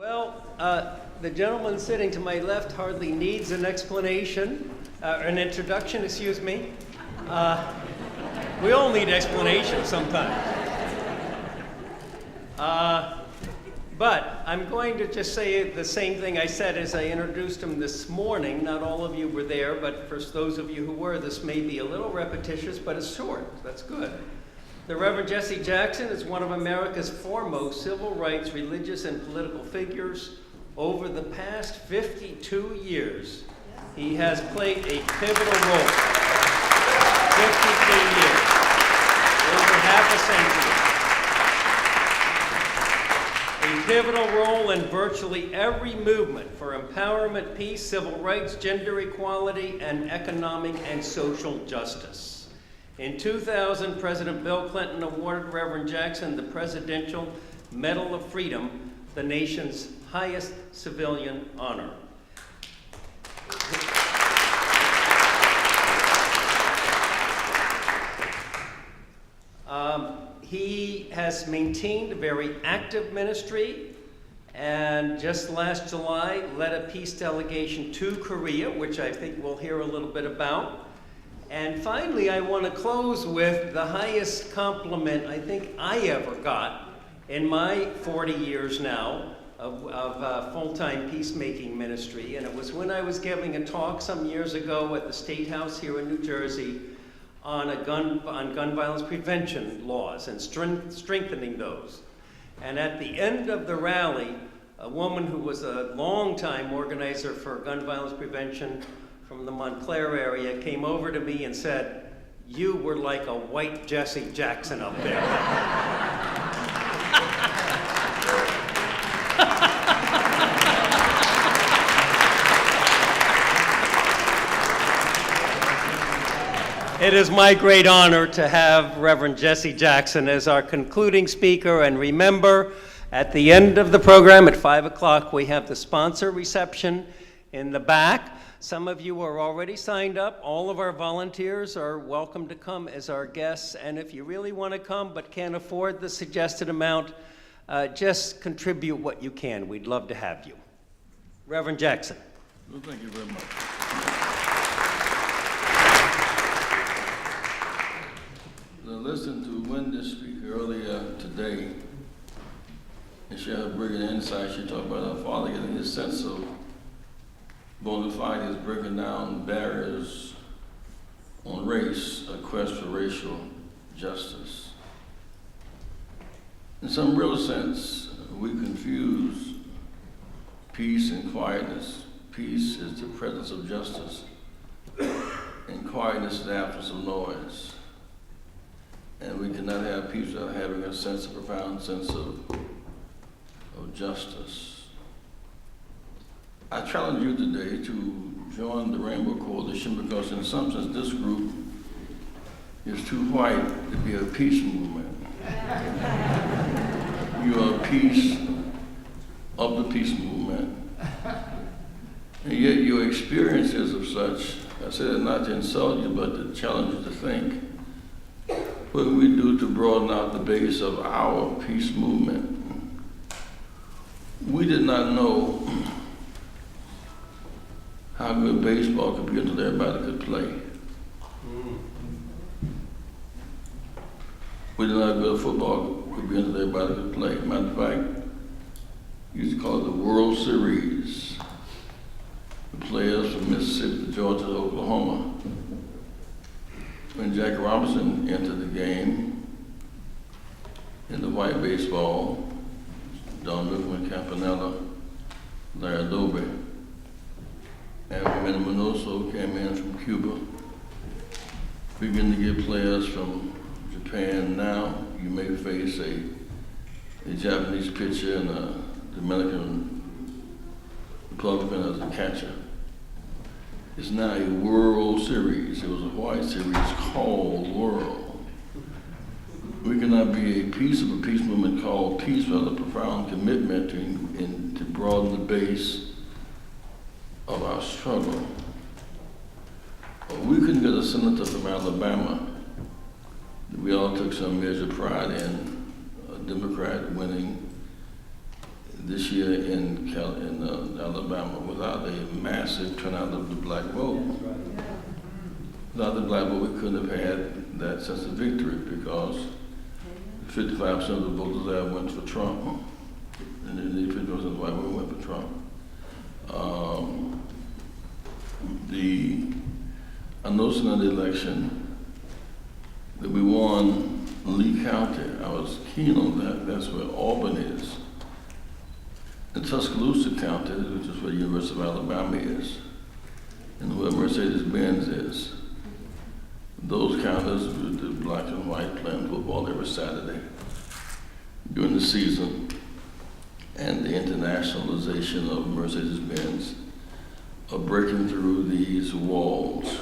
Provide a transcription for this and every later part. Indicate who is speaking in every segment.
Speaker 1: Well, the gentleman sitting to my left hardly needs an explanation, an introduction, excuse me. We all need explanations sometimes. But I'm going to just say the same thing I said as I introduced him this morning. Not all of you were there, but for those of you who were, this may be a little repetitious, but it's short. That's good. The Reverend Jesse Jackson is one of America's foremost civil rights, religious, and political figures. Over the past 52 years, he has played a pivotal role. 52 years, over half a century. A pivotal role in virtually every movement for empowerment, peace, civil rights, gender equality, and economic and social justice. In 2000, President Bill Clinton awarded Reverend Jackson the Presidential Medal of Freedom, the nation's highest civilian honor. He has maintained a very active ministry, and just last July led a peace delegation to Korea, which I think we'll hear a little bit about. And finally, I want to close with the highest compliment I think I ever got in my 40 years now of full-time peacemaking ministry. And it was when I was giving a talk some years ago at the State House here in New Jersey on gun violence prevention laws and strengthening those. And at the end of the rally, a woman who was a longtime organizer for gun violence prevention from the Montclair area came over to me and said, "You were like a white Jesse Jackson up there." It is my great honor to have Reverend Jesse Jackson as our concluding speaker. And remember, at the end of the program at 5 o'clock, we have the sponsor reception in the back. Some of you are already signed up. All of our volunteers are welcome to come as our guests. And if you really want to come but can't afford the suggested amount, just contribute what you can. We'd love to have you. Reverend Jackson.
Speaker 2: Well, thank you very much. I listened to Wendy speak earlier today, and she had a brilliant insight. She talked about her father getting his sense of bona fides, breaking down barriers on race, a quest for racial justice. In some real sense, we confuse peace and quietness. Peace is the presence of justice, and quietness is the absence of noise. And we cannot have peace without having a profound sense of justice. I challenge you today to join the Rainbow Coalition, because in some sense this group is too white to be a peace movement. You are a piece of the peace movement. And yet your experience is of such, I say that not to insult you, but to challenge you to think. What can we do to broaden out the base of our peace movement? We did not know how good baseball could be until everybody could play. We did not know how good football could be until everybody could play. Matter of fact, we used to call it the World Series. The players from Mississippi to Georgia to Oklahoma. When Jackie Robinson entered the game in the white baseball, Don Mifflin, Campanella, Larry Adobe, and when Minoso came in from Cuba, we begin to get players from Japan. Now you may face a Japanese pitcher and a Dominican Republican as a catcher. It's now a World Series. It was a white series called World. We cannot be a piece of a peace movement called peace without a profound commitment to broaden the base of our struggle. We couldn't get a senator from Alabama. We all took some measure of pride in a Democrat winning this year in Alabama without a massive turnout of the black vote. Without the black vote, we couldn't have had that sense of victory because 55% of the voters there went for Trump, and then the 50% of the white women went for Trump. I noticed in the election that we won Lee County. I was keen on that. That's where Auburn is. In Tuscaloosa County, which is where the University of Alabama is, and where Mercedes-Benz is. Those counties with the black and white playing football every Saturday during the season, and the internationalization of Mercedes-Benz are breaking through these walls.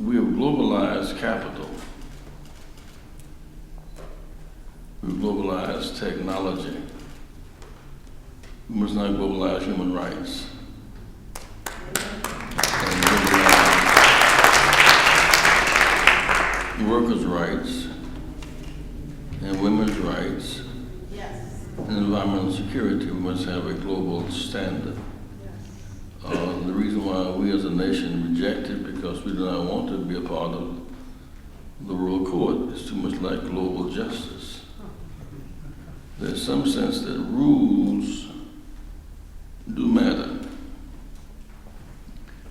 Speaker 2: We have globalized capital. We've globalized technology. We must not globalize human rights. And globalize workers' rights and women's rights.
Speaker 3: Yes.
Speaker 2: And environmental security. We must have a global standard. The reason why we as a nation reject it because we do not want to be a part of the world court. It's too much like global justice. There's some sense that rules do matter.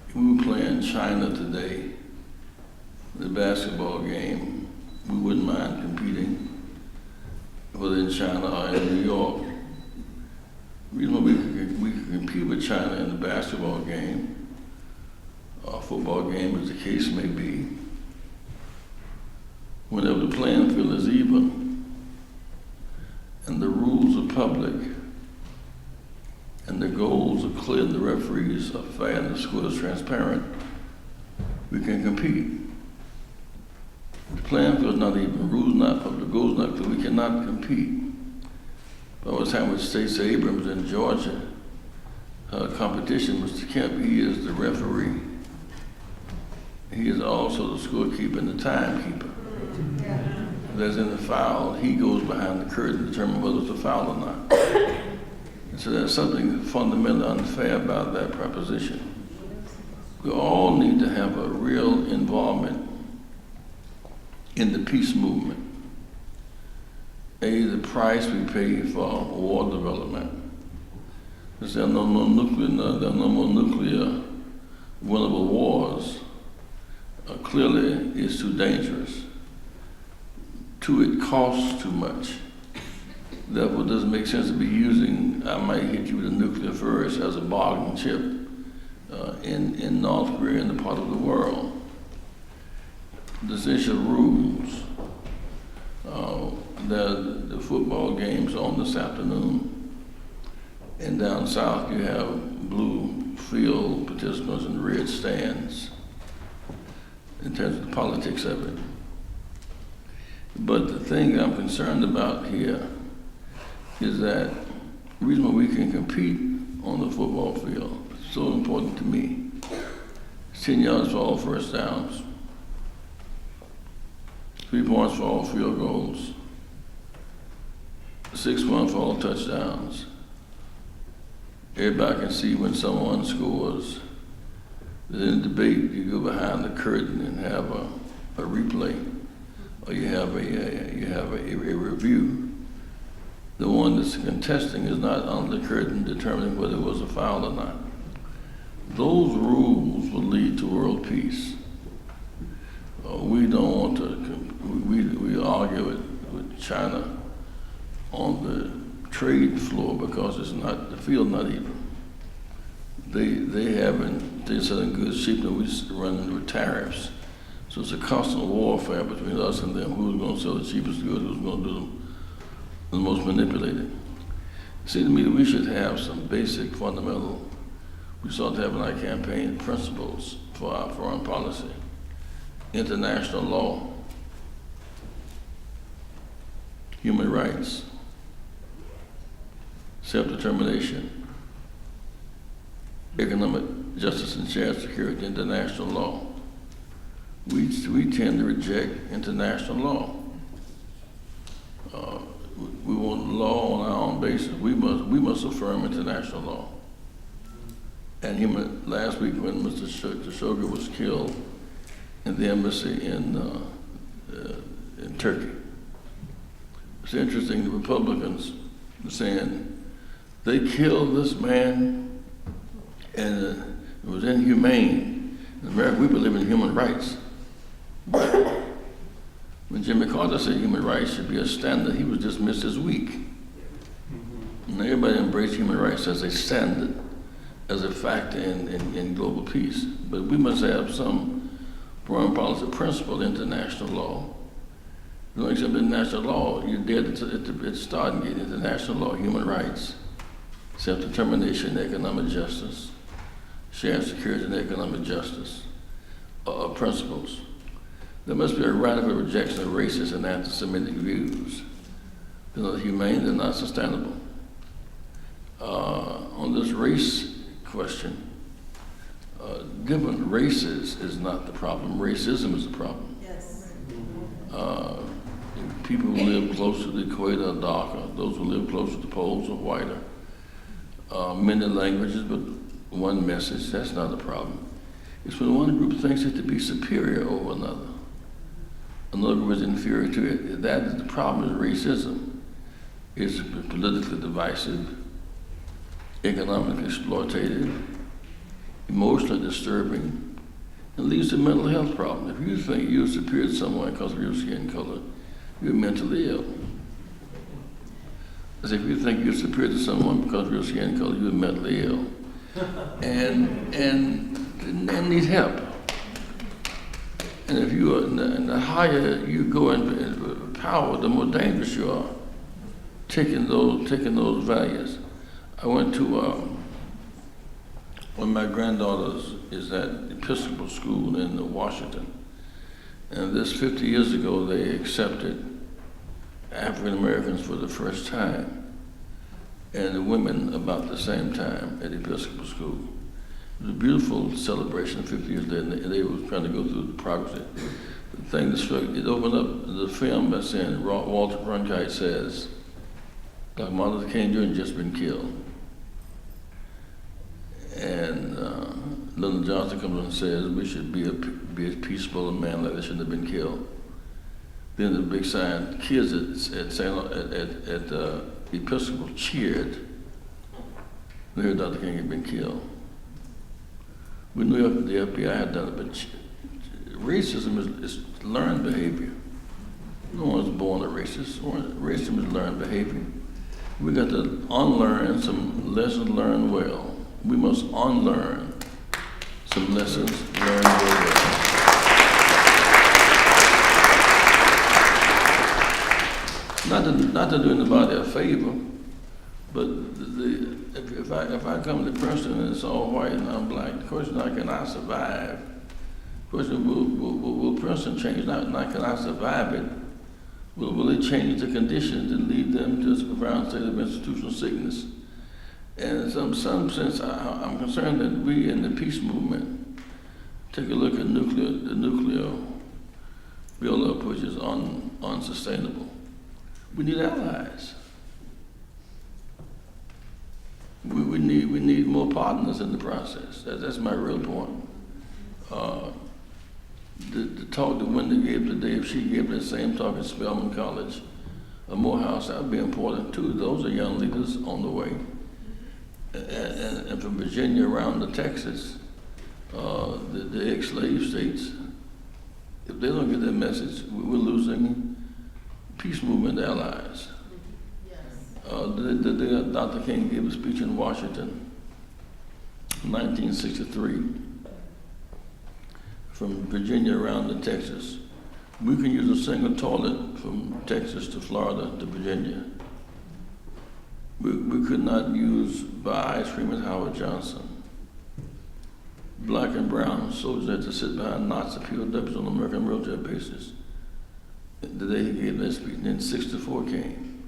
Speaker 2: If we were playing China today, the basketball game, we wouldn't mind competing, whether in China or in New York. The reason why we can compete with China in the basketball game, or football game, as the case may be, whenever the playing field is even, and the rules are public, and the goals are clear, and the referees are fair, and the score is transparent, we can compete. The playing field is not even, rules not public, goals not clear, we cannot compete. I was having with Stacey Abrams in Georgia, competition, Mr. Kemp, he is the referee. He is also the scorekeeper and the timekeeper. If there's any foul, he goes behind the curtain to determine whether it's a foul or not. And so there's something fundamentally unfair about that proposition. We all need to have a real involvement in the peace movement. The price we pay for war development. Because there are no more nuclear winnable wars. Clearly, it's too dangerous. It costs too much. Therefore, it doesn't make sense to be using, I might hit you with a nuclear first as a bargaining chip in North Korea, in the part of the world. This issue of rules. The football games on this afternoon, and down south you have blue field participants and red stands in terms of the politics of it. But the thing I'm concerned about here is that the reason why we can compete on the football field is so important to me. It's 10 yards for all first downs, 3 points for all field goals, 6 points for all touchdowns. Everybody can see when someone scores. In a debate, you go behind the curtain and have a replay, or you have a review. The one that's contesting is not under the curtain determining whether it was a foul or not. Those rules will lead to world peace. We don't want to. We argue with China on the trade floor because it's not, the field not even. They're selling goods cheap and we're running with tariffs. So it's a constant warfare between us and them. Who's going to sell the cheapest goods, who's going to do the most manipulated. It seems to me that we should have some basic fundamental, we start to have in our campaign principles for our foreign policy. International law, human rights, self-determination, economic justice and shared security, international law. We tend to reject international law. we want law on our own basis. We must affirm international law. And last week when Mr. Khashoggi was killed in the embassy in Turkey, it's interesting. The Republicans were saying they killed this man, and it was inhumane. In America, we believe in human rights. When Jimmy Carter said human rights should be a standard, he was dismissed as weak. And everybody embraced human rights as a standard, as a factor in global peace. But we must have some foreign policy principle, international law. If you don't accept international law, you're dead at the starting gate. International law, human rights, self-determination, economic justice, shared security and economic justice are principles. There must be a radical rejection of racist and anti-Semitic views. They're not humane, they're not sustainable. On this race question, different races is not the problem. Racism is the problem.
Speaker 3: Yes.
Speaker 2: People who live close to the equator are darker. Those who live close to the poles are whiter. Many languages, but one message, that's not a problem. It's when one group thinks it to be superior over another group is inferior to it. That is the problem is racism. It's politically divisive, economically exploitative, emotionally disturbing, and leads to mental health problems. If you think you're superior to someone because of your skin color, you're mentally ill. As if you think you're superior to someone because of your skin color, you're mentally ill. And need help. And if you are, and the higher you go in power, the more dangerous you are. Taking those values. I went to one of my granddaughters is at Episcopal School in Washington, and this 50 years ago they accepted African Americans for the first time, and the women about the same time at Episcopal School. It was a beautiful celebration 50 years later, and they were trying to go through the progress. The thing that struck, it opened up the film by saying, Walter Cronkite says, Dr. Martin Luther King Jr. just been killed. And Lyndon Johnson comes and says, we should be as peaceful a man like they shouldn't have been killed. Then the big sign, kids at Episcopal cheered. They heard Dr. King had been killed. We knew the FBI had done it, but racism is learned behavior. No one's born a racist. Racism is learned behavior. We got to unlearn some lessons learned well. We must unlearn some lessons learned very well. Not to do anybody a favor, but if I come to Princeton and it's all white and I'm black, the question is, can I survive? The question, will Princeton change? Not can I survive it? Will it change the conditions that lead them to this profound state of institutional sickness? And in some sense, I'm concerned that we in the peace movement take a look at the nuclear buildup, which is unsustainable. We need allies. We need more partners in the process. That's my real point. The talk that Wendy gave today, if she gave that same talk at Spelman College or Morehouse, that would be important too. Those are young leaders on the way. And from Virginia around to Texas, the ex-slave states, if they don't get that message, we're losing peace movement allies. Dr. King gave a speech in Washington in 1963. From Virginia around to Texas. We can use a single toilet from Texas to Florida to Virginia. We could not use buy ice cream at Howard Johnson. Black and brown soldiers had to sit behind Nazi POWs on American military bases. The day he gave that speech, and then 64 came.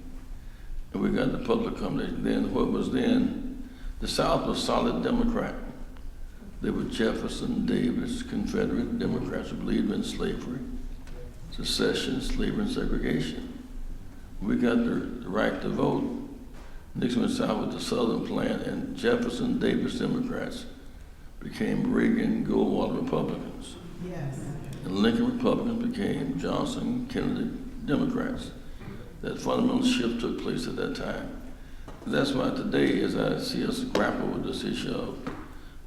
Speaker 2: And we got the public combination. Then what was then, the South was solid Democrat. They were Jefferson, Davis, Confederate Democrats who believed in slavery, secession, slavery, and segregation. we got the right to vote. Nixon went south with the Southern Plan, and Jefferson Davis Democrats became Reagan Goldwater Republicans.
Speaker 3: Yes.
Speaker 2: And Lincoln Republicans became Johnson Kennedy Democrats. That fundamental shift took place at that time. That's why today, as I see us grapple with this issue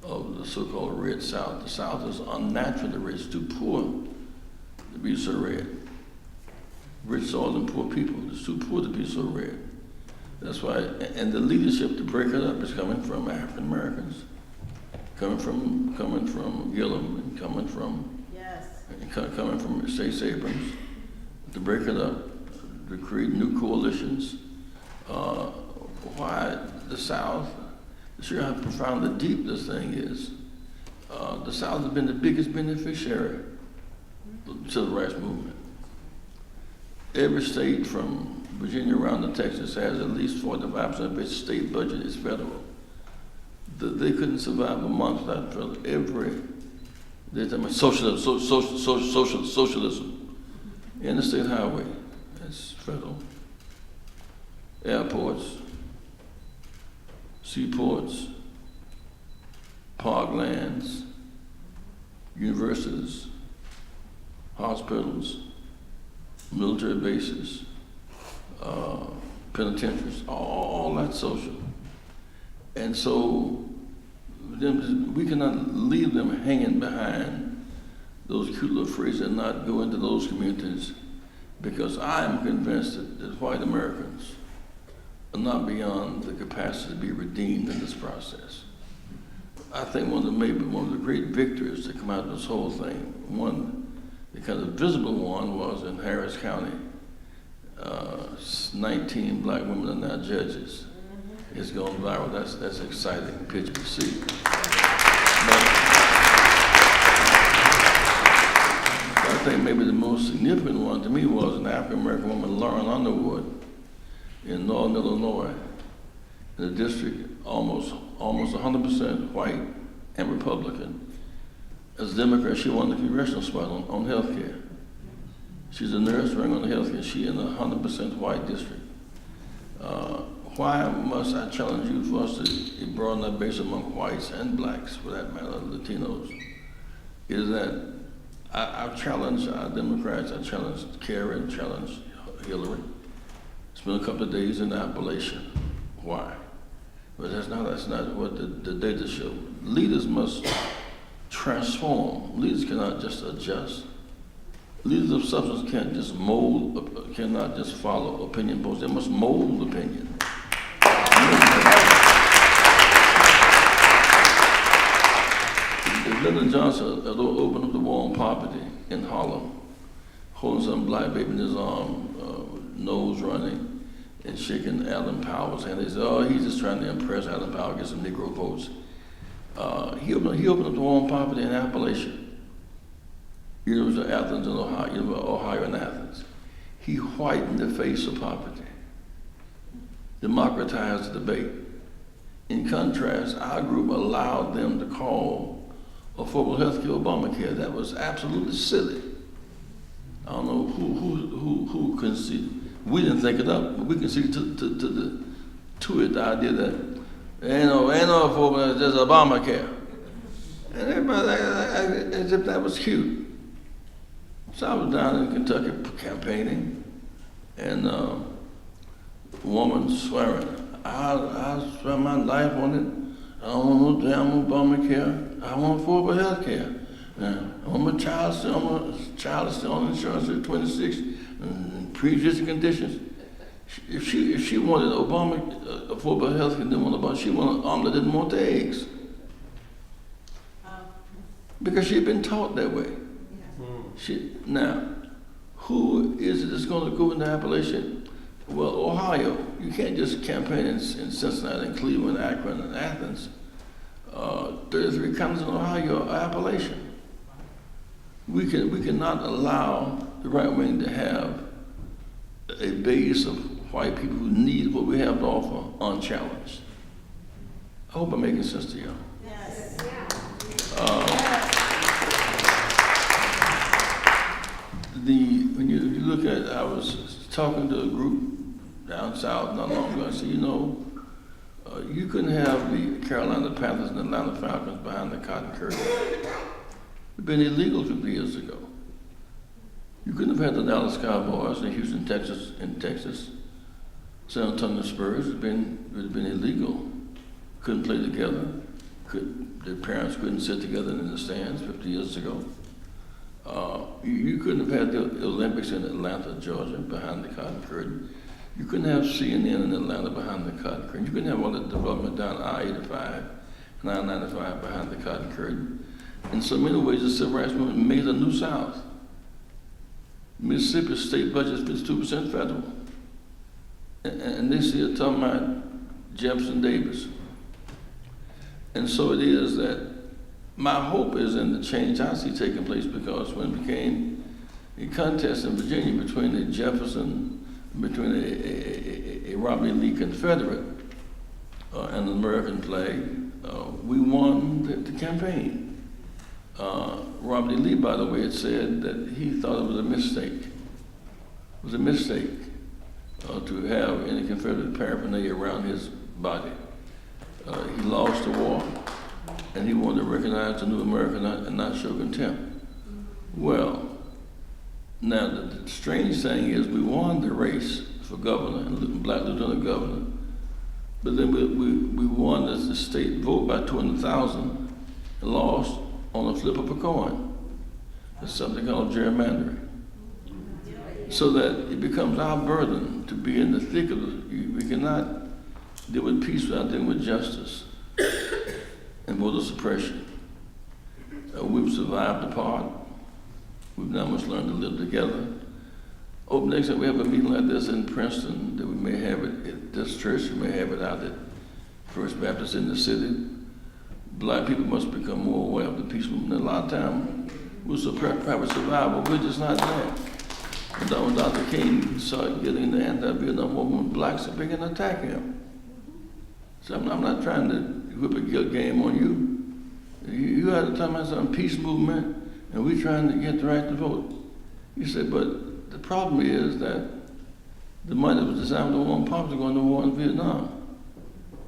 Speaker 2: of the so-called red South, the South is unnaturally rich, too poor to be so red. Rich soil and poor people, it's too poor to be so red. That's why, and the leadership to break it up is coming from African Americans, coming from Gillum, and coming from Stacey Abrams, to break it up, to create new coalitions. Why the South? Sure how profoundly deep this thing is. The South has been the biggest beneficiary to the rights movement. Every state from Virginia around to Texas has at least 45% of its state budget is federal. They couldn't survive a month without federal. There's socialism. Interstate highway, that's federal. Airports, seaports, parklands, universities, hospitals, military bases, penitentiaries, all that's social. And so we cannot leave them hanging behind those cute little phrases and not go into those communities, because I am convinced that white Americans are not beyond the capacity to be redeemed in this process. I think maybe one of the great victories that come out of this whole thing, the kind of visible one was in Harris County. 19 black women are now judges. It's gone viral. That's an exciting picture to see. But I think maybe the most significant one to me was an African American woman, Lauren Underwood, in Northern Illinois, in a district almost 100% white and Republican. As a Democrat, she won the congressional spot on health care. She's a nurse running on health care. She in a 100% white district. Why must I challenge you for us to broaden our base among whites and blacks, for that matter, Latinos? Is that I challenge our Democrats, I challenge Kerry, and challenge Hillary. Spend a couple of days in Appalachia. Why? But that's not what the data show. Leaders must transform. Leaders cannot just adjust. Leaders of substance cannot just follow opinion polls. They must mold opinion. If Lyndon Johnson opened up the wall on poverty in Harlem, holding some black baby in his arm, nose running, and shaking Alan Powell's hand, they said, "Oh, he's just trying to impress Alan Powell, get some Negro votes." He opened up the wall on poverty in Appalachia. University of Athens in Ohio, University of Ohio in Athens. He whitened the face of poverty, democratized the debate. In contrast, our group allowed them to call affordable health care Obamacare. That was absolutely silly. I don't know who conceded. We didn't think it up, but we conceded to it the idea that ain't no affordable, there's Obamacare. And everybody, as if that was cute. So I was down in Kentucky campaigning, and a woman swearing, I swear my life on it. I don't want no damn Obamacare. I want affordable health care. I want my child still on insurance at 26, pre-existing conditions. If she wanted affordable health care, she wanted an omelet, didn't want the eggs. Because she'd been taught that way. Now, who is it that's going to go into Appalachia? Well, Ohio. You can't just campaign in Cincinnati and Cleveland, Akron, and Athens. 33 counties in Ohio are Appalachian. We cannot allow the right wing to have a base of white people who need what we have to offer unchallenged. I hope I'm making sense to you.
Speaker 3: Yes.
Speaker 2: When you look at, I was talking to a group down south not long ago. I said, you know, you couldn't have the Carolina Panthers and Atlanta Falcons behind the cotton curtain. It'd been illegal 50 years ago. You couldn't have had the Dallas Cowboys and Houston, Texas, San Antonio Spurs. It'd been illegal. Couldn't play together. Their parents couldn't sit together in the stands 50 years ago. You couldn't have had the Olympics in Atlanta, Georgia, behind the cotton curtain. You couldn't have CNN in Atlanta behind the cotton curtain. You couldn't have all the development down I-85 and I-95 behind the cotton curtain. In so many ways, the civil rights movement made a new South. Mississippi's state budget is 2% federal. And this year talking about Jefferson Davis. And so it is that my hope is in the change I see taking place, because when it became a contest in Virginia between a Robert E. Lee Confederate and an American flag, we won the campaign. Robert E. Lee, by the way, had said that he thought it was a mistake. It was a mistake to have any Confederate paraphernalia around his body. He lost the war, and he wanted to recognize the new America and not show contempt. Well, now the strange thing is we won the race for governor and black lieutenant governor, but then we won the state vote by 200,000 and lost on the flip of a coin. It's something called gerrymandering. So that it becomes our burden to be in the thick of it. We cannot deal with peace without dealing with justice and voter suppression. We've survived apart. We've now must learn to live together. Hope next time we have a meeting like this in Princeton, that we may have it at this church, we may have it out at First Baptist in the city. Black people must become more aware of the peace movement. A lot of time we'll probably survive, but we're just not there. When Dr. King started getting the anti-Vietnam movement, blacks began to attack him. So I'm not trying to whip a guilt game on you. You had to talk about some peace movement, and we're trying to get the right to vote. You said, but the problem is that the money that was designed to war on pops are going to war in Vietnam.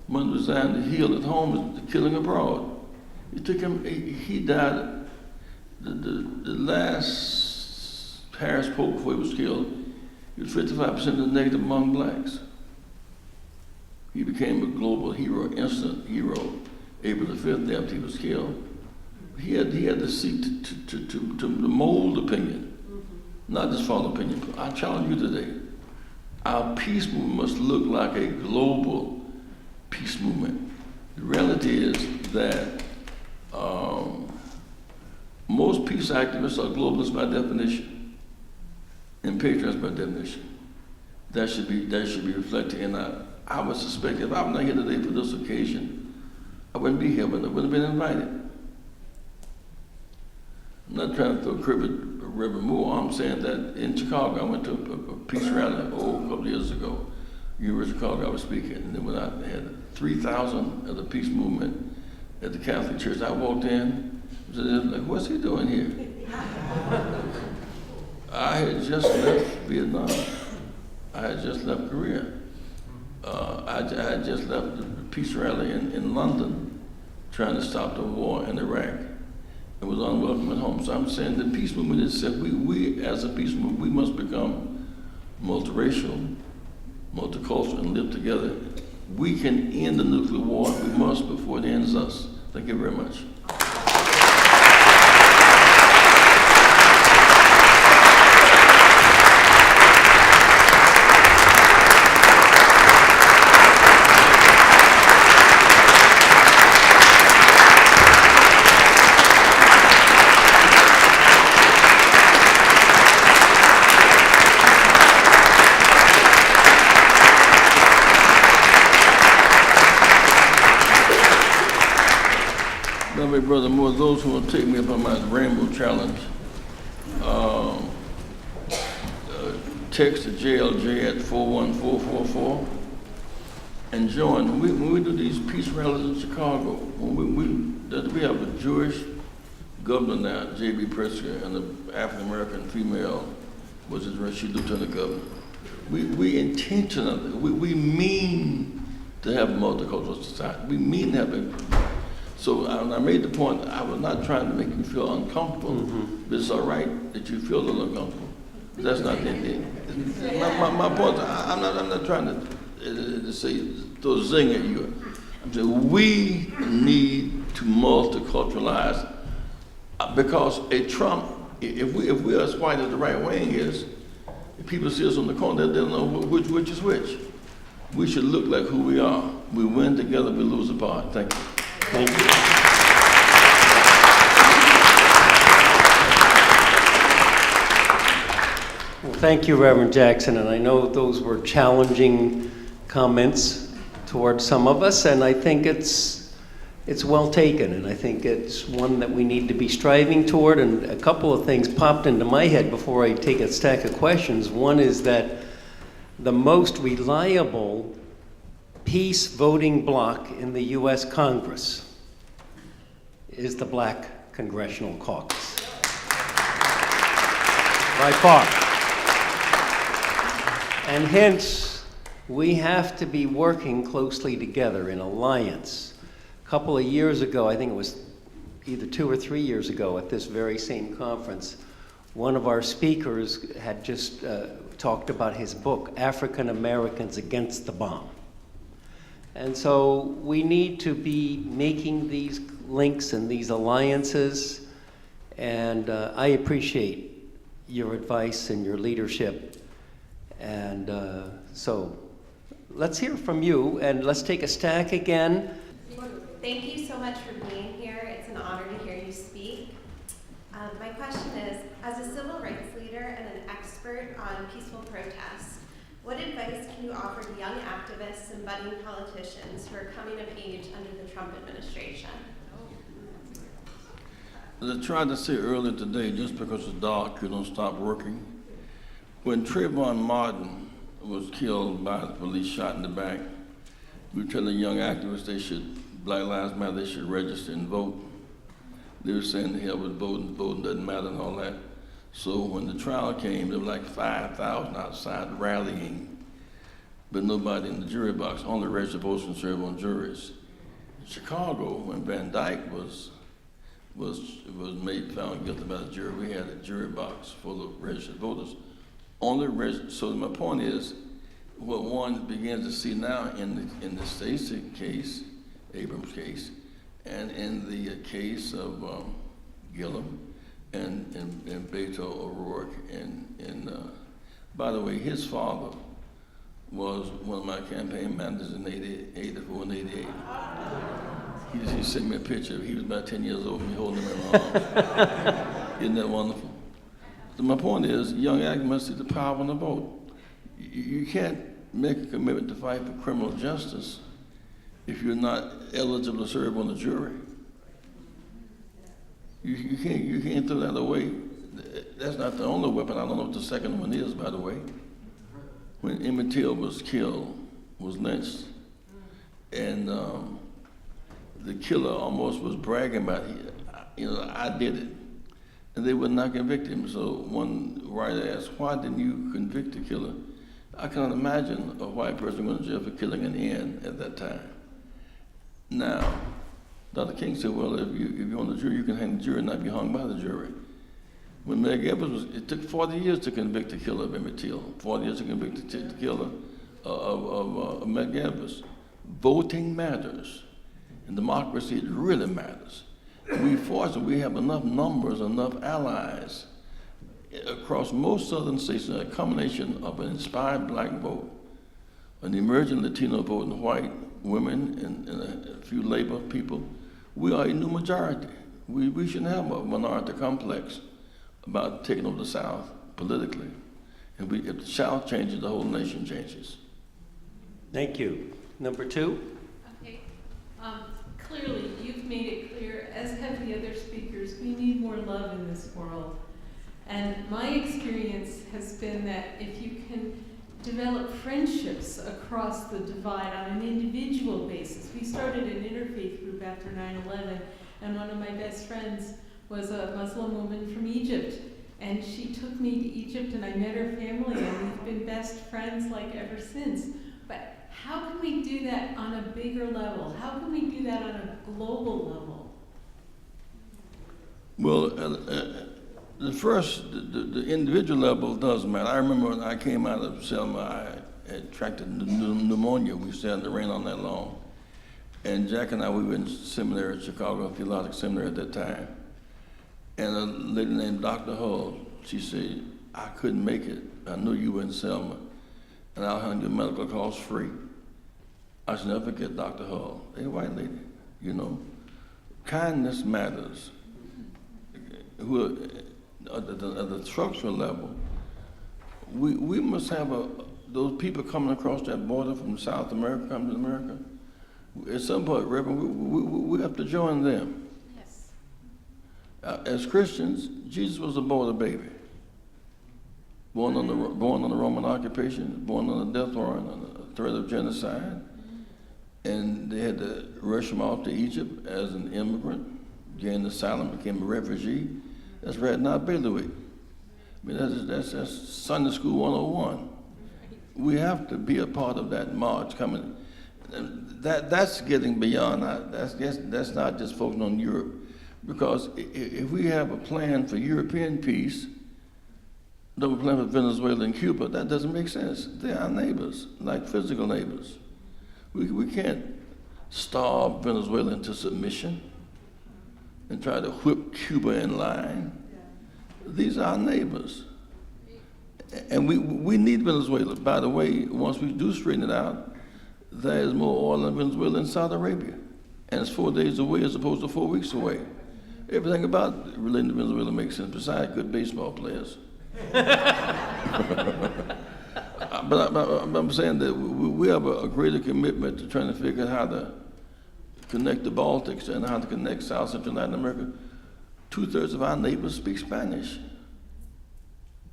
Speaker 2: Money was designed to heal at home, is killing abroad. It took him, he died, the last Harris Pope before he was killed, he was 55% of the negative among blacks. He became a global hero, instant hero, April the 5th, after he was killed. He had to seek to mold opinion, not just follow opinion. I challenge you today. Our peace movement must look like a global peace movement. The reality is that most peace activists are globalists by definition, and patriots by definition. That should be reflected in I would suspect if I'm not here today for this occasion, I wouldn't be here, but I wouldn't have been invited. I'm not trying to throw credit at Reverend Moore. I'm saying that in Chicago, I went to a peace rally a couple of years ago. University of Chicago, I was speaking, and then when I had 3,000 of the peace movement at the Catholic Church, I walked in, I was like, what's he doing here? I had just left Vietnam. I had just left Korea. I had just left the peace rally in London, trying to stop the war in Iraq, and was unwelcome at home. So I'm saying the peace movement itself, we as a peace movement, we must become multiracial, multicultural, and live together. We can end the nuclear war. We must before it ends us. Thank you very much. Brother Moore, those who will take me up on my rainbow challenge, text to JLJ at 41444 and join. When we do these peace rallies in Chicago, we have a Jewish governor now, J.B. Pritzker, and an African-American female, was his Rashid Lieutenant Governor. We intentionally, we mean to have a multicultural society. We mean to have it. So I made the point, I was not trying to make you feel uncomfortable, but it's all right that you feel a little uncomfortable. That's not the intent. My point, I'm not trying to say, throw a zing at you. I'm saying we need to multiculturalize because a Trump, if we're as white as the right wing is, if people see us on the corner, they don't know which is which. We should look like who we are. We win together, we lose apart. Thank you.
Speaker 1: Thank you. Well, thank you, Reverend Jackson, and I know those were challenging comments towards some of us, and I think it's well taken, and I think it's one that we need to be striving toward, and a couple of things popped into my head before I take a stack of questions. One is that the most reliable peace voting bloc in the U.S. Congress is the Black Congressional Caucus. By far. And hence, we have to be working closely together in alliance. A couple of years ago, I think it was either 2 or 3 years ago at this very same conference, one of our speakers had just talked about his book, African Americans Against the Bomb. And so we need to be making these links and these alliances, and I appreciate your advice and your leadership. And so let's hear from you, and let's take a stack again.
Speaker 3: Thank you so much for being here. It's an honor to hear you speak. My question is, as a civil rights leader and an expert on peaceful protests, what advice can you offer to young activists and budding politicians who are coming of age under the Trump administration?
Speaker 2: As I tried to say earlier today, just because it's dark, you don't stop working. When Trayvon Martin was killed by the police, shot in the back, we were telling young activists they should, Black Lives Matter, they should register and vote. They were saying the hell with voting doesn't matter and all that. So when the trial came, there were like 5,000 outside rallying, but nobody in the jury box, only registered voters can serve on juries. In Chicago, when Van Dyke was found guilty by the jury, we had a jury box full of registered voters. So my point is, what one begins to see now in the Stacey case, Abrams case, and in the case of Gillum, and Beto O'Rourke, and by the way, his father was one of my campaign managers in 84 and 88. He sent me a picture. He was about 10 years old and me holding him in my arms. Isn't that wonderful? So my point is, young activists must see the power in the vote. You can't make a commitment to fight for criminal justice if you're not eligible to serve on the jury. You can't throw that away. That's not the only weapon. I don't know what the second one is, by the way. When Emmett Till was killed, was lynched, and the killer almost was bragging about, I did it. And they would not convict him. So one writer asked, why didn't you convict the killer? I cannot imagine a white person going to jail for killing an N at that time. Now, Dr. King said, well, if you're on the jury, you can hang the jury and not be hung by the jury. When Meg Evans it took 40 years to convict the killer of Emmett Till, 40 years to convict the killer of Meg Evans. Voting matters. In democracy, it really matters. We have enough numbers, enough allies across most southern states, a combination of an inspired black vote, an emerging Latino vote, and white women and a few labor people. We are a new majority. We shouldn't have a minority complex about taking over the South politically. And if the South changes, the whole nation changes.
Speaker 1: Thank you. Number 2.
Speaker 4: Okay. Clearly, you've made it clear, as have the other speakers, we need more love in this world. And my experience has been that if you can develop friendships across the divide on an individual basis. We started an interfaith group after 9/11, and one of my best friends was a Muslim woman from Egypt. And she took me to Egypt, and I met her family, and we've been best friends. friends like ever since. But how can we do that on a bigger level? How can we do that on a global level?
Speaker 2: Well, the individual level does matter. I remember when I came out of Selma, I had contracted pneumonia. We stayed in the rain on that long. And Jack and I, we were in seminary at Chicago Theological Seminary at that time. And a lady named Dr. Hull, she said, I couldn't make it. I knew you were in Selma. And I'll hand you medical costs free. I should never forget Dr. Hull, a white lady, you know. Kindness matters. At the structural level, we must have those people coming across that border from South America, coming to America. At some point, Reverend, we have to join them.
Speaker 4: Yes.
Speaker 2: As Christians, Jesus was a border baby. Born on the Roman occupation, born on a death warrant, on a threat of genocide. And they had to rush him off to Egypt as an immigrant, gained asylum, became a refugee. That's right, not bailiwick. I mean, that's Sunday School 101. We have to be a part of that march coming. That's getting beyond that. That's not just focusing on Europe. Because if we have a plan for European peace, no plan for Venezuela and Cuba, that doesn't make sense. They're our neighbors, like physical neighbors. We can't starve Venezuela into submission and try to whip Cuba in line. These are our neighbors. And we need Venezuela. By the way, once we do straighten it out, there is more oil in Venezuela than Saudi Arabia. And it's 4 days away as opposed to 4 weeks away. Everything about relating to Venezuela makes sense, besides good baseball players. But I'm saying that we have a greater commitment to trying to figure out how to connect the Baltics and how to connect South Central Latin America. 2/3 of our neighbors speak Spanish.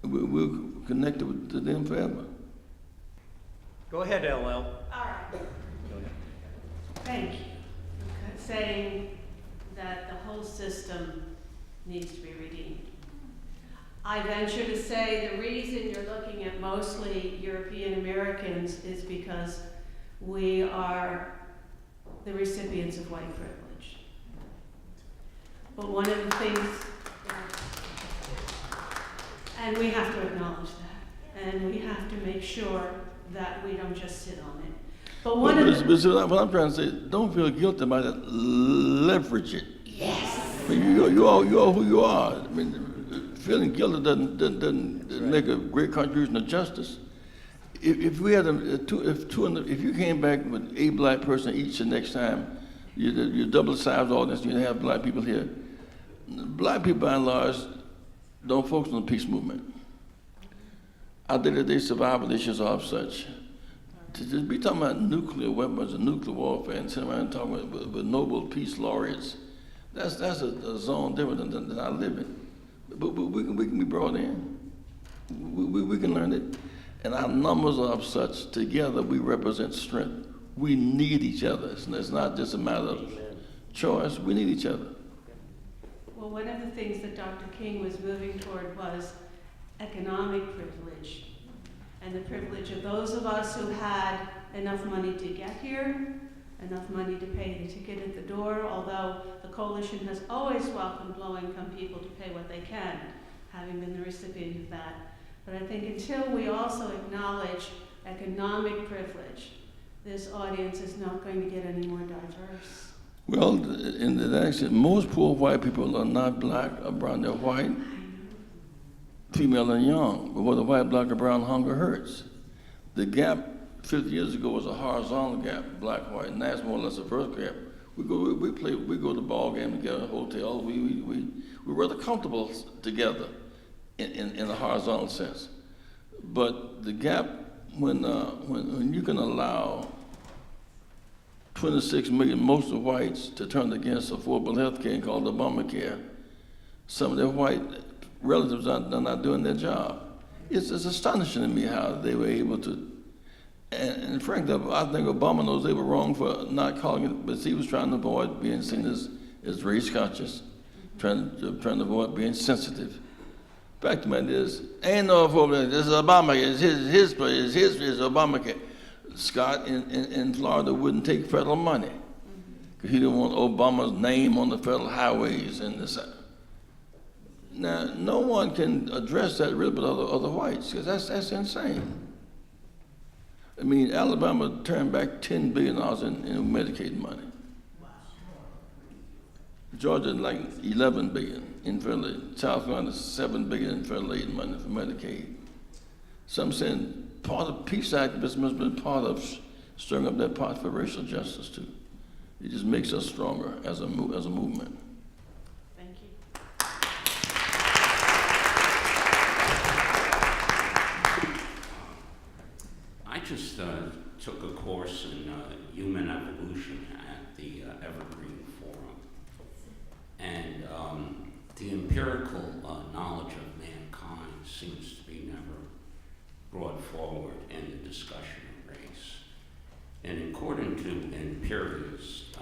Speaker 2: We're connected to them forever.
Speaker 1: Go ahead, LL.
Speaker 5: All right. Thank you. Saying that the whole system needs to be redeemed. I venture to say the reason you're looking at mostly European Americans is because we are the recipients of white privilege. But one of the things, and we have to acknowledge that, and we have to make sure that we don't just sit on it. But what
Speaker 2: I'm trying to say, don't feel guilty about it. Leverage it.
Speaker 5: Yes.
Speaker 2: I mean, you are who you are. I mean, feeling guilty doesn't make a great contribution to justice. If we had if you came back with a black person each the next time, you double the size audience, you have black people here. Black people, by and large, don't focus on the peace movement. Our day-to-day survival issues are of such. To just be talking about nuclear weapons and nuclear warfare and sitting around and talking about with Nobel Peace laureates, that's a zone different than I live in. But we can be brought in. We can learn it. And our numbers are of such, together we represent strength. We need each other. It's not just a matter of choice, we need each other.
Speaker 5: Well, one of the things that Dr. King was moving toward was economic privilege. And the privilege of those of us who had enough money to get here, enough money to pay the ticket at the door, although the coalition has always welcomed low-income people to pay what they can, having been the recipient of that. But I think until we also acknowledge economic privilege, this audience is not going to get any more diverse.
Speaker 2: Well, in the accent, most poor white people are not black or brown, they're white, female and young. But whether white, black, or brown, hunger hurts. The gap 50 years ago was a horizontal gap, black, white, and that's more or less a vertical gap. We go to ball game together, hotel. We're rather comfortable together in a horizontal sense. But the gap when you can allow 26 million, most of whites, to turn against affordable health care called Obamacare, some of their white relatives are not doing their job. It's astonishing to me how they were able to. And frankly, I think Obama knows they were wrong for not calling it, but he was trying to avoid being seen as race conscious, trying to avoid being sensitive. Fact of the matter is, ain't no problem. This is Obamacare. It's his place. It's Obamacare. Scott in Florida wouldn't take federal money because he didn't want Obama's name on the federal highways and this. Now, no one can address that really but other whites because that's insane. I mean, Alabama turned back $10 billion in Medicaid money. Georgia like $11 billion in federal aid. South Carolina $7 billion in federal aid money for Medicaid. So I'm saying part of peace activism has been part of stirring up that pot for racial justice too. It just makes us stronger as a movement.
Speaker 5: Thank you.
Speaker 6: I just took a course in human evolution at the Evergreen Forum. And the empirical knowledge of mankind seems to be never brought forward in the discussion of race. And according to empiricists,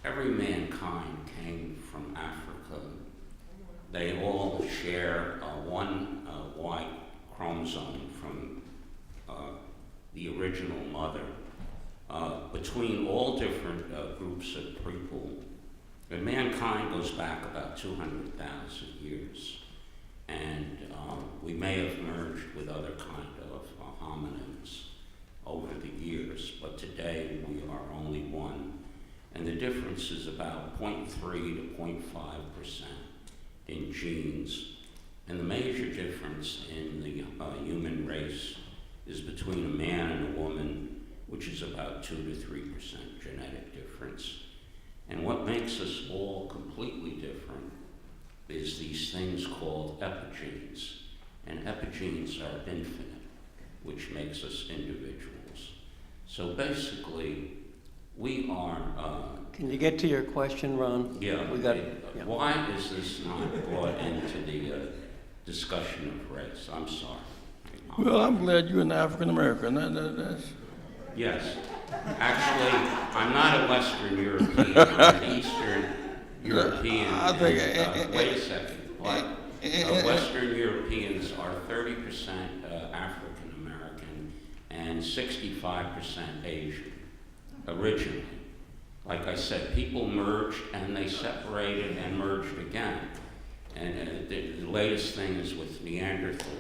Speaker 6: every mankind came from Africa. They all share one Y chromosome from the original mother. Between all different groups of people, and mankind goes back about 200,000 years, and we may have merged with other kind of hominins over the years, but today we are only one, and the difference is about 0.3 to 0.5% in genes, and the major difference in the human race is between a man and a woman, which is about 2 to 3% genetic difference. And what makes us all completely different is these things called epigenes. And epigenes are infinite, which makes us individuals. So basically, we are...
Speaker 1: Can you get to your question, Ron?
Speaker 6: Yeah.
Speaker 1: Yeah.
Speaker 6: Why is this not brought into the discussion of race? I'm sorry.
Speaker 2: Well, I'm glad you're an African American. That's...
Speaker 6: Yes. Actually, I'm not a Western European. I'm an Eastern European.
Speaker 2: I think...
Speaker 6: Wait a second. Western Europeans are 30% African American and 65% Asian, originally. Like I said, people merged and they separated and merged again. And the latest thing is with Neanderthal.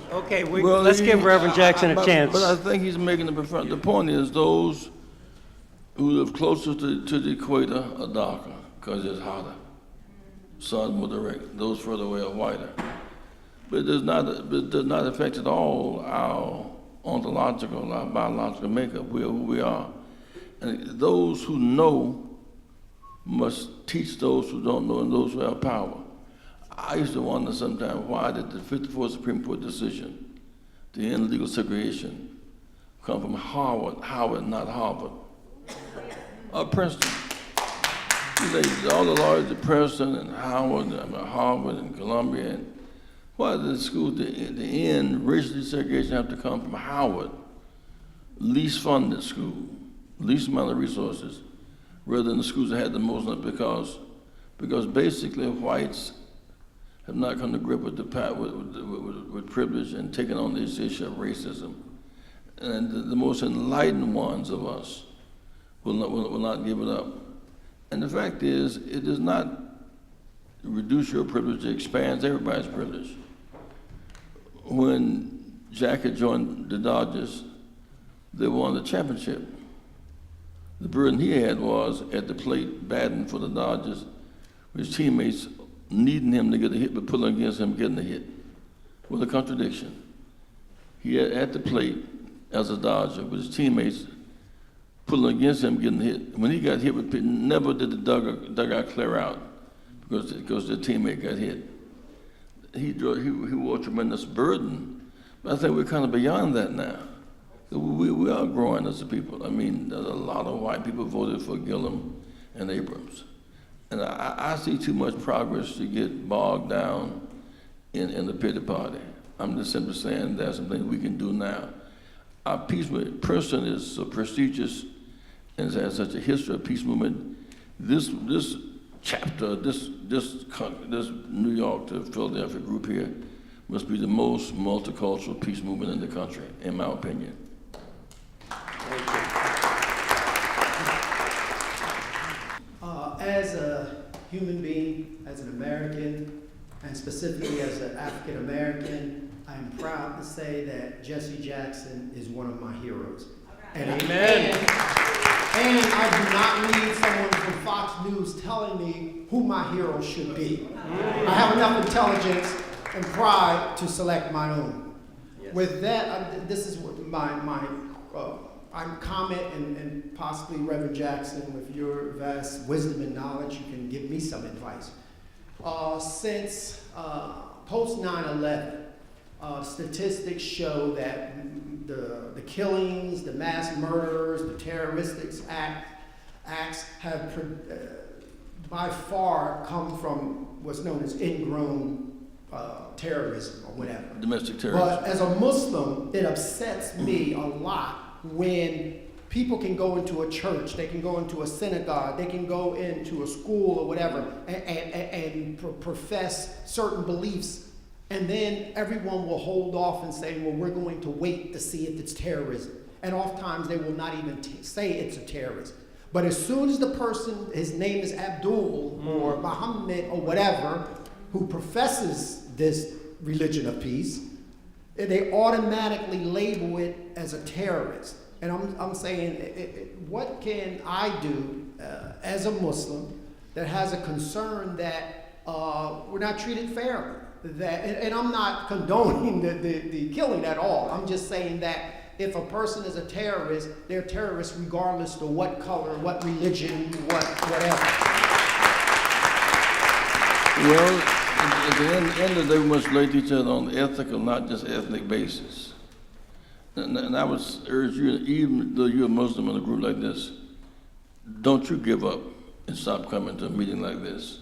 Speaker 1: Okay, let's give Reverend Jackson a chance.
Speaker 2: But I think he's making the point is those who live closer to the equator are darker because it's hotter. Sun's more direct. Those further away are whiter. But it does not affect at all our ontological, our biological makeup. We are who we are. And those who know must teach those who don't know and those who have power. I used to wonder sometimes why did the 54th Supreme Court decision to end legal segregation come from Howard, not Harvard, or Princeton. All the lawyers at Princeton and Howard, Harvard and Columbia, and why did the school to end racial segregation have to come from Howard, least funded school, least amount of resources, rather than the schools that had the most? Because basically whites have not come to grip with with privilege and taken on this issue of racism. And the most enlightened ones of us will not give it up. And the fact is, it does not reduce your privilege, it expands everybody's privilege. When Jack had joined the Dodgers, they won the championship. The burden he had was at the plate batting for the Dodgers, with his teammates needing him to get a hit, but pulling against him getting a hit. What a contradiction. He had at the plate as a Dodger, with his teammates pulling against him getting hit. When he got hit, never did the dugout clear out because the teammate got hit. He wore a tremendous burden, but I think we're kind of beyond that now. We are growing as a people. I mean, there's a lot of white people voted for Gillum and Abrams. And I see too much progress to get bogged down in the pity party. I'm just simply saying there's some things we can do now. Our peace movement, Princeton is so prestigious and has such a history of peace movement. This chapter, this New York to Philadelphia group here must be the most multicultural peace movement in the country, in my opinion.
Speaker 1: Thank you.
Speaker 7: As a human being, as an American, and specifically as an African American, I am proud to say that Jesse Jackson is one of my heroes. And
Speaker 1: Amen.
Speaker 7: And I do not need someone from Fox News telling me who my hero should be. I have enough intelligence and pride to select my own.
Speaker 1: Yes.
Speaker 7: With that, this is what my comment, and possibly Reverend Jackson, with your vast wisdom and knowledge, you can give me some advice. Since post 9/11, statistics show that the killings, the mass murders, the terroristic acts have by far come from what's known as ingrown terrorism or whatever.
Speaker 2: Domestic terrorism.
Speaker 7: But as a Muslim, it upsets me a lot when people can go into a church, they can go into a synagogue, they can go into a school or whatever and profess certain beliefs, and then everyone will hold off and say, well, we're going to wait to see if it's terrorism. And oftentimes they will not even say it's a terrorist. But as soon as the person, his name is Abdul or Muhammad or whatever, who professes this religion of peace, they automatically label it as a terrorist. And I'm saying, what can I do as a Muslim that has a concern that we're not treated fairly? And I'm not condoning the killing at all. I'm just saying that if a person is a terrorist, they're terrorists regardless of what color, what religion, whatever.
Speaker 2: Well, at the end of the day, we must relate to each other on an ethical, not just ethnic basis. And I would urge you, even though you're a Muslim in a group like this, don't you give up and stop coming to a meeting like this.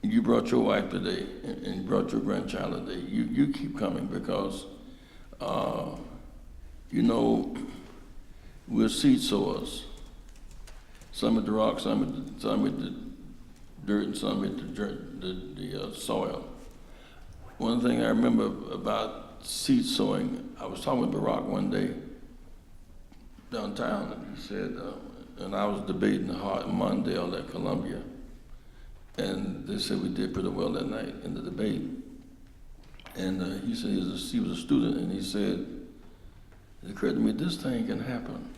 Speaker 2: You brought your wife today, and you brought your grandchild today. You keep coming because, we're seed sowers. Some with the rock, some with the dirt, and some with the soil. One thing I remember about seed sowing, I was talking with Barack one day downtown, and he said, and I was debating Mondale at Columbia, and they said we did pretty well that night in the debate. And he said he was a student, and he said, it occurred to me, this thing can happen.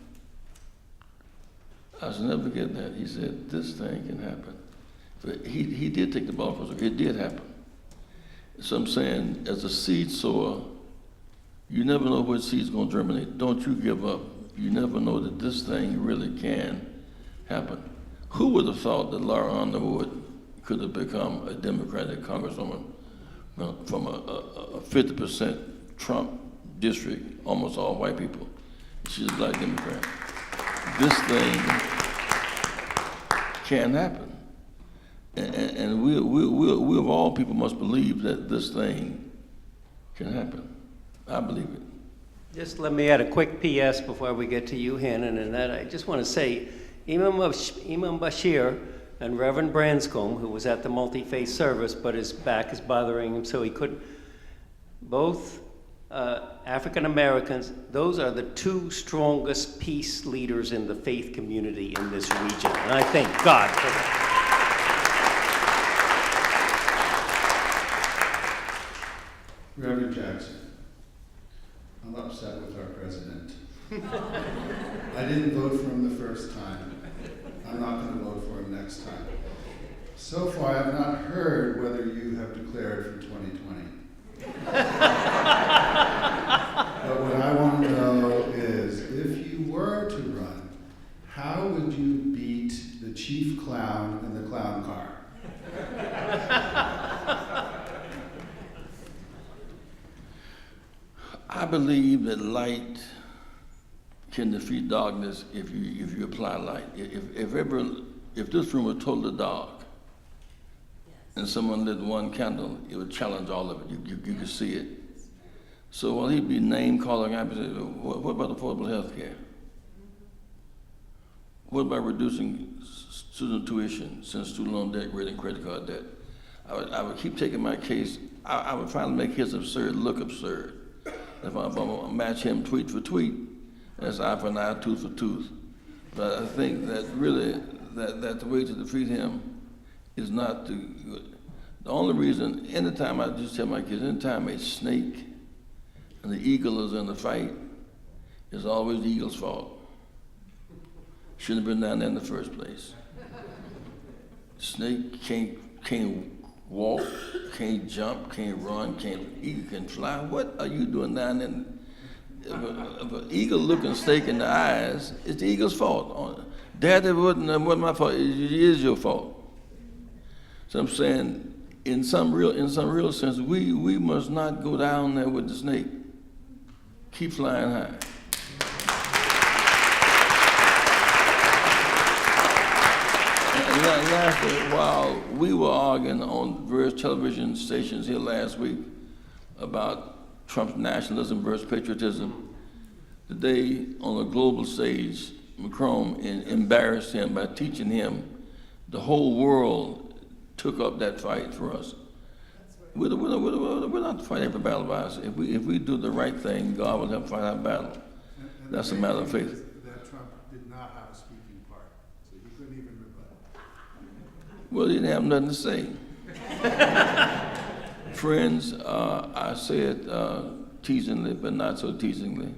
Speaker 2: I should never forget that. He said, this thing can happen. But he did take the ball for us. It did happen. So I'm saying, as a seed sower, you never know which seed's going to germinate. Don't you give up. You never know that this thing really can happen. Who would have thought that Laura Underwood could have become a Democratic congresswoman from a 50% Trump district, almost all white people? She's a black Democrat. This thing can happen. And we of all people must believe that this thing can happen. I believe it.
Speaker 1: Just let me add a quick PS before we get to you, Hannon, and that I just want to say, Imam Bashir and Reverend Branscombe, who was at the multi-faith service, but his back is bothering him, so he couldn't, both African Americans, those are the two strongest peace leaders in the faith community in this region, and I thank God for that.
Speaker 8: Reverend Jackson, I'm upset with our president. I didn't vote for him the first time. I'm not going to vote for him next time. So far, I've not heard whether you have declared for 2020. But what I want to know is, if you were to run, how would you beat the chief clown in the clown car?
Speaker 2: I believe that light can defeat darkness if you apply light. If this room were totally dark and someone lit one candle, it would challenge all of it. You could see it. So while he'd be name calling, I'd be saying, what about affordable health care? what about reducing student tuition since student loan debt greater than credit card debt? I would keep taking my case. I would try to make his absurd look absurd. If I'm going to match him tweet for tweet, that's eye for an eye, tooth for tooth. But I think that really, that the way to defeat him is not to, the only reason, anytime I just tell my kids, anytime a snake and the eagle is in the fight, it's always the eagle's fault. Shouldn't have been down there in the first place. Snake can't walk, can't jump, can't run, eagle can fly. What are you doing down there? If an eagle looking snake in the eyes, it's the eagle's fault. Daddy, wasn't my fault. It is your fault. So I'm saying, in some real sense, we must not go down there with the snake. Keep flying high. And lastly, while we were arguing on various television stations here last week about Trump's nationalism versus patriotism, today on a global stage, Macron embarrassed him by teaching him. The whole world took up that fight for us. We're not fighting every battle by us. If we do the right thing, God will help fight our battle.
Speaker 8: And
Speaker 2: That's a matter of faith.
Speaker 8: That Trump did not have a speaking part, so he couldn't even rebut.
Speaker 2: Well, he didn't have nothing to say. Friends, I say it teasingly, but not so teasingly.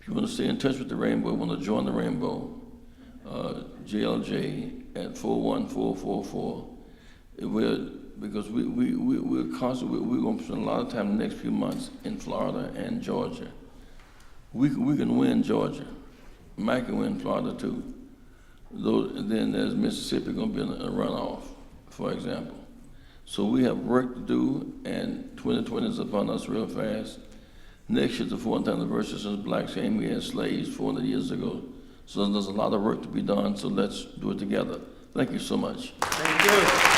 Speaker 2: If you want to stay in touch with the Rainbow, want to join the Rainbow, JLJ at 41444. Because we're constantly, we're going to spend a lot of time in the next few months in Florida and Georgia. We can win Georgia. Mike can win Florida too. Then there's Mississippi going to be in a runoff, for example. So we have work to do, and 2020 is upon us real fast. Next year's the 400th anniversary since blacks came here as slaves 400 years ago. So there's a lot of work to be done, so let's do it together. Thank you so much.
Speaker 1: Thank you.